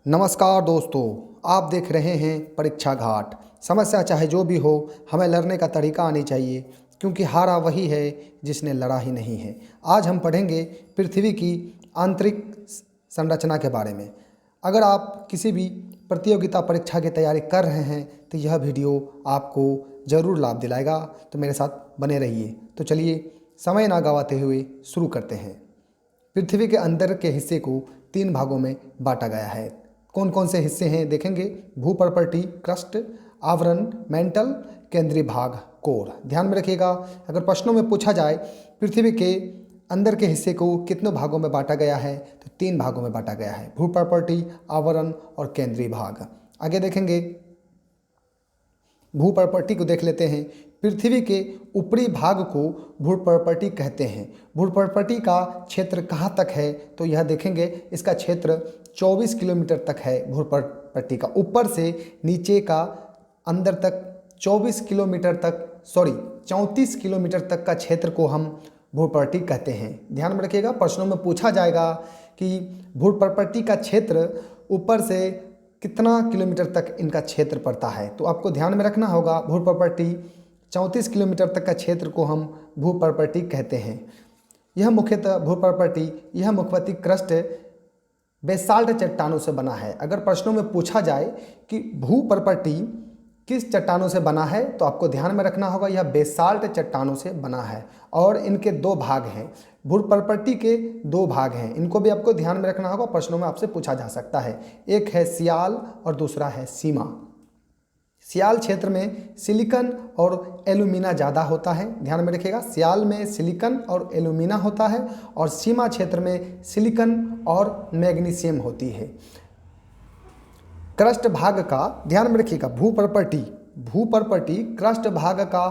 नमस्कार दोस्तों, आप देख रहे हैं परीक्षा घाट। समस्या चाहे जो भी हो, हमें लड़ने का तरीका आनी चाहिए, क्योंकि हारा वही है जिसने लड़ा ही नहीं है। आज हम पढ़ेंगे पृथ्वी की आंतरिक संरचना के बारे में। अगर आप किसी भी प्रतियोगिता परीक्षा की तैयारी कर रहे हैं तो यह वीडियो आपको ज़रूर लाभ दिलाएगा, तो मेरे साथ बने रहिए। तो चलिए समय ना गवाते हुए शुरू करते हैं। पृथ्वी के अंदर के हिस्से को 3 भागों में बांटा गया है। कौन कौन से हिस्से हैं देखेंगे। भूपर्पटी, क्रस्ट, आवरण, मेंटल, केंद्रीय भाग, कोर। ध्यान में रखिएगा, अगर प्रश्नों में पूछा जाए पृथ्वी के अंदर के हिस्से को कितनों भागों में बांटा गया है, तो 3 भागों में बांटा गया है। भूपर्पटी, आवरण और केंद्रीय भाग। आगे देखेंगे, भूपर्पटी को देख लेते हैं। पृथ्वी के ऊपरी भाग को भूपर्पटी कहते हैं। भूपर्पटी का क्षेत्र कहाँ तक है, तो यह देखेंगे, इसका क्षेत्र 24 किलोमीटर तक है। भूपर्पटी का ऊपर से नीचे का अंदर तक 34 किलोमीटर तक का क्षेत्र को हम भूपर्पटी कहते हैं। ध्यान में रखिएगा, प्रश्नों में पूछा जाएगा कि भूपर्पटी का क्षेत्र ऊपर से कितना किलोमीटर तक इनका क्षेत्र पड़ता है, तो आपको ध्यान में रखना होगा भूपर्पटी 34 किलोमीटर तक का क्षेत्र को हम भूपर्पटी कहते हैं। यह मुख्यतः क्रस्ट बेसाल्ट चट्टानों से बना है। अगर प्रश्नों में पूछा जाए कि भूपर्पटी किस चट्टानों से बना है, तो आपको ध्यान में रखना होगा यह बेसाल्ट चट्टानों से बना है और इनके 2 भाग हैं। भूपर्पटी के 2 भाग हैं, इनको भी आपको ध्यान में रखना होगा, प्रश्नों में आपसे पूछा जा सकता है। एक है सियाल और दूसरा है सीमा। सियाल क्षेत्र में सिलिकॉन और एल्यूमिना ज़्यादा होता है। ध्यान में रखिएगा, सियाल में सिलिकॉन और एल्यूमिना होता है और सीमा क्षेत्र में सिलिकॉन और मैग्नीशियम होती है। क्रस्ट भाग का ध्यान में रखिएगा, भूपर्पटी क्रस्ट भाग का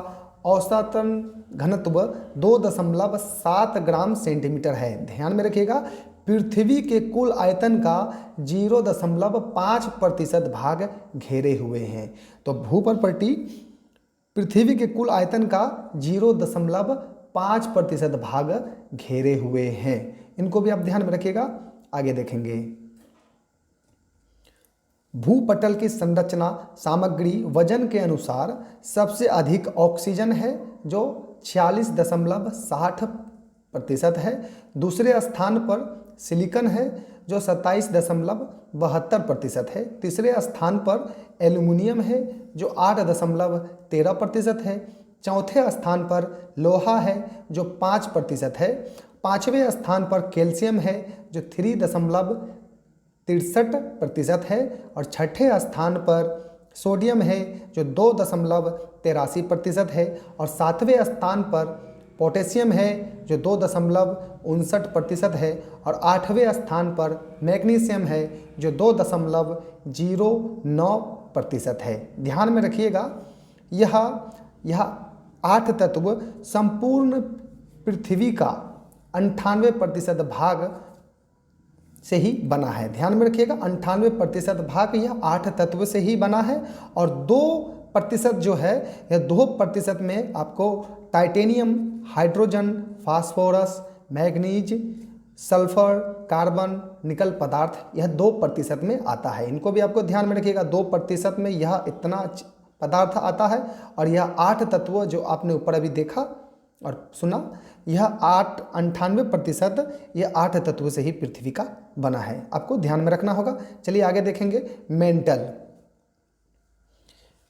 औसतन घनत्व 2.7 ग्राम सेंटीमीटर है। ध्यान में रखिएगा, पृथ्वी के कुल आयतन का 0.5% भाग घेरे हुए हैं। तो भूपर्पटी पृथ्वी के कुल आयतन का 0.5% भाग घेरे हुए हैं। इनको भी आप ध्यान में रखिएगा। आगे देखेंगे, भूपटल की संरचना सामग्री वजन के अनुसार सबसे अधिक ऑक्सीजन है जो 46.60% है। दूसरे स्थान पर सिलिकॉन है जो 27.72% है। तीसरे स्थान पर एल्यूमिनियम है जो 8.13% है। चौथे स्थान पर लोहा है जो 5% है। 5वें स्थान पर कैल्शियम है जो 3.63% है और 6ठे स्थान पर सोडियम है जो 2.83% है और 7वें स्थान पर पोटेशियम है जो 2.59% है और 8वें स्थान पर मैग्नीशियम है जो 2.09% है। ध्यान में रखिएगा, यह 8 तत्व संपूर्ण पृथ्वी का 98% भाग से ही बना है। ध्यान में रखिएगा, 98% भाग यह 8 तत्व से ही बना है और 2% जो है, यह 2% में आपको titanium, hydrogen, phosphorus, manganese, sulphur, carbon, निकल पदार्थ, यह 2% में आता है। इनको भी आपको ध्यान में रखिएगा, 2% में यह इतना पदार्थ आता है और यह 8 तत्व जो आपने ऊपर अभी देखा और सुना, यह 98% यह 8 तत्व से ही पृथ्वी का बना है। आपको ध्यान में रखना होगा। चलिए आगे देखेंगे, मेंटल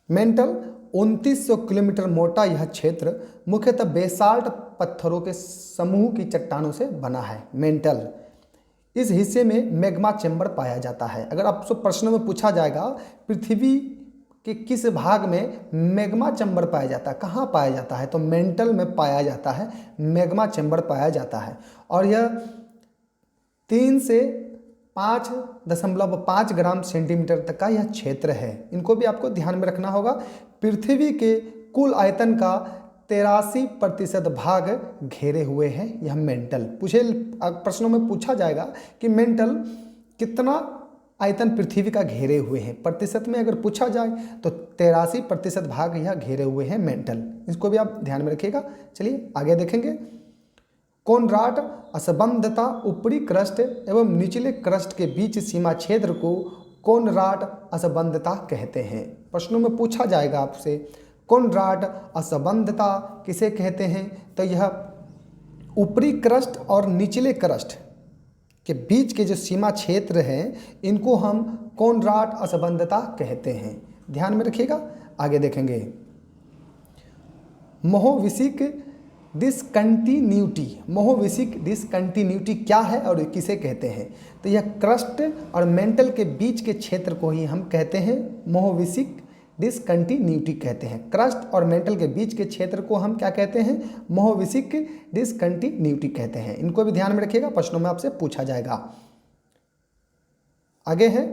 2900 किलोमीटर मोटा यह क्षेत्र मुख्यतः बेसाल्ट पत्थरों के समूह की चट्टानों से बना है। मेंटल इस हिस्से में मैग्मा चैम्बर पाया जाता है। अगर आपसे प्रश्नों में पूछा जाएगा पृथ्वी कि किस भाग में मैग्मा चैम्बर पाया जाता है, कहाँ पाया जाता है, तो मेंटल में पाया जाता है, मैग्मा चैम्बर पाया जाता है और यह 3 से 5.5 ग्राम सेंटीमीटर तक का यह क्षेत्र है। इनको भी आपको ध्यान में रखना होगा। पृथ्वी के कुल आयतन का 83% भाग घेरे हुए हैं यह मेंटल। प्रश्नों में पूछा जाएगा कि मेंटल कितना आयतन पृथ्वी का घेरे हुए हैं, प्रतिशत में अगर पूछा जाए तो 83% भाग यह घेरे हुए हैं मेंटल। इसको भी आप ध्यान में रखिएगा। चलिए आगे देखेंगे, कोनराड असंबद्धता ऊपरी क्रस्ट एवं निचले क्रस्ट के बीच सीमा क्षेत्र को कोनराड असंबद्धता कहते हैं। प्रश्नों में पूछा जाएगा आपसे कोनराड असंबद्धता किसे कहते हैं, तो यह ऊपरी क्रस्ट और निचले क्रस्ट के बीच के जो सीमा क्षेत्र हैं इनको हम कोनराड असंबद्धता कहते हैं। ध्यान में रखिएगा। आगे देखेंगे मोहोविसिक डिसकंटिन्यूटी। मोहोविसिक डिसकंटिन्यूटी क्या है और किसे कहते हैं, तो यह क्रस्ट और मेंटल के बीच के क्षेत्र को ही हम कहते हैं मोहोविसिक डिसकंटिन्यूटी कहते हैं। क्रस्ट और मेंटल के बीच के क्षेत्र को हम क्या कहते हैं, मोहोविसिक डिसकंटिन्यूटी कहते हैं। इनको भी ध्यान में रखिएगा, प्रश्नों में आपसे पूछा जाएगा। आगे है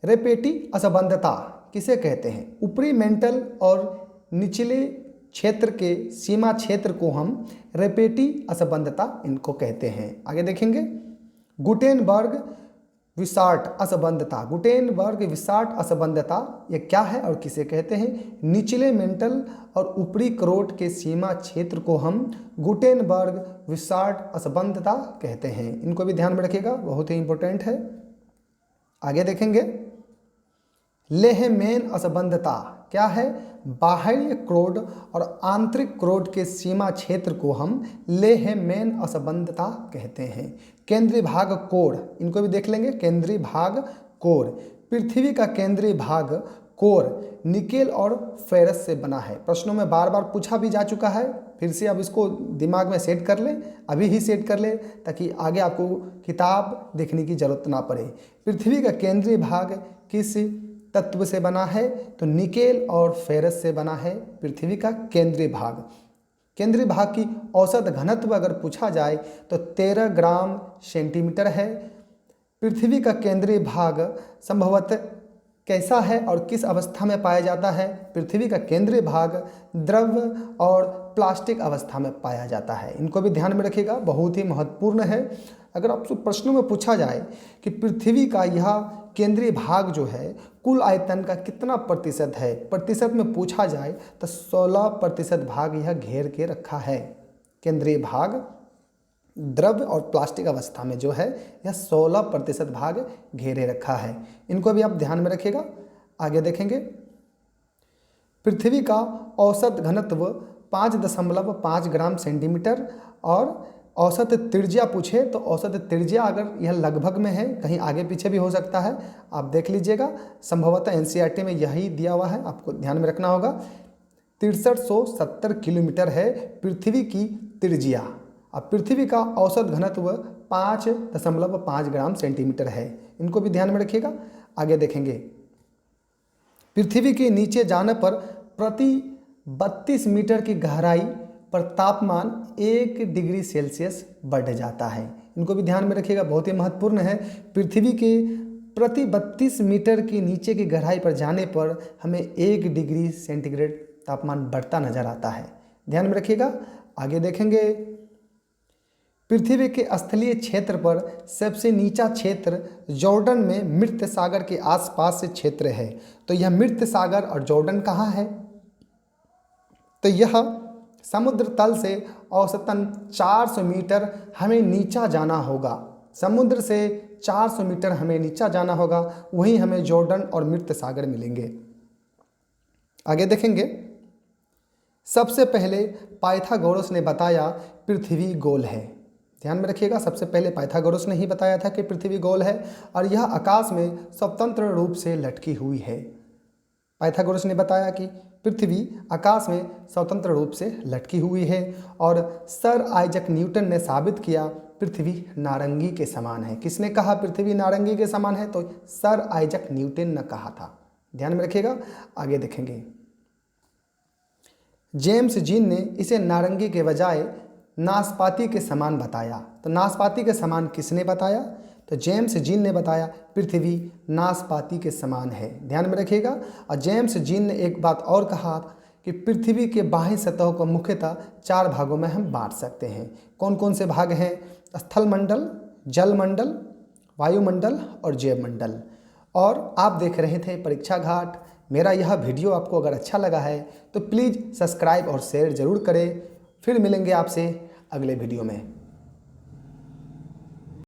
रेपेटी असंबद्धता किसे कहते हैं। ऊपरी मेंटल और निचले क्षेत्र के सीमा क्षेत्र को हम रेपेटी असंबद्धता इनको कहते हैं। आगे देखेंगे गुटेनबर्ग विसार्ट असंबद्धता। गुटेनबर्ग विसार्ट असंबद्धता ये क्या है और किसे कहते हैं। निचले मेंटल और ऊपरी क्रोट के सीमा क्षेत्र को हम गुटेनबर्ग विसार्ट असंबद्धता कहते हैं। इनको भी ध्यान में रखिएगा, बहुत ही इंपॉर्टेंट है। आगे देखेंगे लेहमैन असंबद्धता क्या है। बाह्य क्रोड और आंतरिक क्रोड के सीमा क्षेत्र को हम लेहमैन असंबद्धता कहते हैं। केंद्रीय भाग कोर, इनको भी देख लेंगे। केंद्रीय भाग कोर, पृथ्वी का केंद्रीय भाग कोर निकेल और फेरस से बना है। प्रश्नों में बार बार पूछा भी जा चुका है, फिर से अब इसको दिमाग में सेट कर ले, अभी ही सेट कर ले ताकि आगे आपको किताब देखने की जरूरत ना पड़े। पृथ्वी का केंद्रीय भाग किस तत्व से बना है, तो निकेल और फेरस से बना है पृथ्वी का केंद्रीय भाग। केंद्रीय भाग की औसत घनत्व अगर पूछा जाए तो 13 ग्राम सेंटीमीटर है। पृथ्वी का केंद्रीय भाग संभवतः कैसा है और किस अवस्था में पाया जाता है। पृथ्वी का केंद्रीय भाग द्रव और प्लास्टिक अवस्था में पाया जाता है। इनको भी ध्यान में रखिएगा, बहुत ही महत्वपूर्ण है। अगर आपसे प्रश्नों में पूछा जाए कि पृथ्वी का यह केंद्रीय भाग जो है कुल आयतन का कितना प्रतिशत है, प्रतिशत में पूछा जाए तो 16% भाग यह घेर के रखा है। केंद्रीय भाग द्रव और प्लास्टिक अवस्था में जो है यह 16% भाग घेरे रखा है। इनको भी आप ध्यान में रखिएगा। आगे देखेंगे पृथ्वी का औसत घनत्व 5.5 ग्राम सेंटीमीटर और औसत त्रिज्या पूछे तो औसत त्रिज्या अगर यह लगभग में है, कहीं आगे पीछे भी हो सकता है, आप देख लीजिएगा। संभवतः एनसीईआरटी में यही दिया हुआ है, आपको ध्यान में रखना होगा। 6370 किलोमीटर है पृथ्वी की त्रिज्या। अब पृथ्वी का औसत घनत्व 5.5 ग्राम सेंटीमीटर है। इनको भी ध्यान में रखिएगा। आगे देखेंगे पृथ्वी के नीचे जाने पर प्रति 32 मीटर की गहराई पर तापमान 1 डिग्री सेल्सियस बढ़ जाता है। इनको भी ध्यान में रखिएगा, बहुत ही महत्वपूर्ण है। पृथ्वी के प्रति 32 मीटर की नीचे की गहराई पर जाने पर हमें 1 डिग्री सेंटीग्रेड तापमान बढ़ता नजर आता है। ध्यान में रखिएगा। आगे देखेंगे पृथ्वी के स्थलीय क्षेत्र पर सबसे नीचा क्षेत्र जॉर्डन में मृत सागर के आसपास से क्षेत्र है। तो यह मृत सागर और जॉर्डन कहाँ है, तो यह समुद्र तल से औसतन 400 मीटर हमें नीचा जाना होगा। समुद्र से 400 मीटर हमें नीचा जाना होगा, वहीं हमें जॉर्डन और मृत सागर मिलेंगे। आगे देखेंगे सबसे पहले पाइथागोरस ने बताया पृथ्वी गोल है। ध्यान में रखिएगा, सबसे पहले पाइथागोरस ने ही बताया था कि पृथ्वी गोल है और यह आकाश में स्वतंत्र रूप से लटकी हुई है। पाइथागोरस ने बताया कि पृथ्वी आकाश में स्वतंत्र रूप से लटकी हुई है। और सर आइजक न्यूटन ने साबित किया पृथ्वी नारंगी के समान है। किसने कहा पृथ्वी नारंगी के समान है, तो सर आइजक न्यूटन ने कहा था। ध्यान में रखिएगा। आगे देखेंगे जेम्स जीन ने इसे नारंगी के बजाय नाशपाती के समान बताया। तो नाशपाती के समान किसने बताया, तो जेम्स जीन ने बताया पृथ्वी नाशपाती के समान है। ध्यान में रखिएगा। और जेम्स जीन ने एक बात और कहा कि पृथ्वी के बाह्य सतह को मुख्यतः 4 भागों में हम बांट सकते हैं। कौन कौन से भाग हैं, स्थल मंडल, जल मंडल, वायुमंडल और जैव मंडल। और आप देख रहे थे परीक्षा घाट। मेरा यह वीडियो आपको अगर अच्छा लगा है तो प्लीज़ सब्सक्राइब और शेयर ज़रूर करें। फिर मिलेंगे आपसे अगले वीडियो में।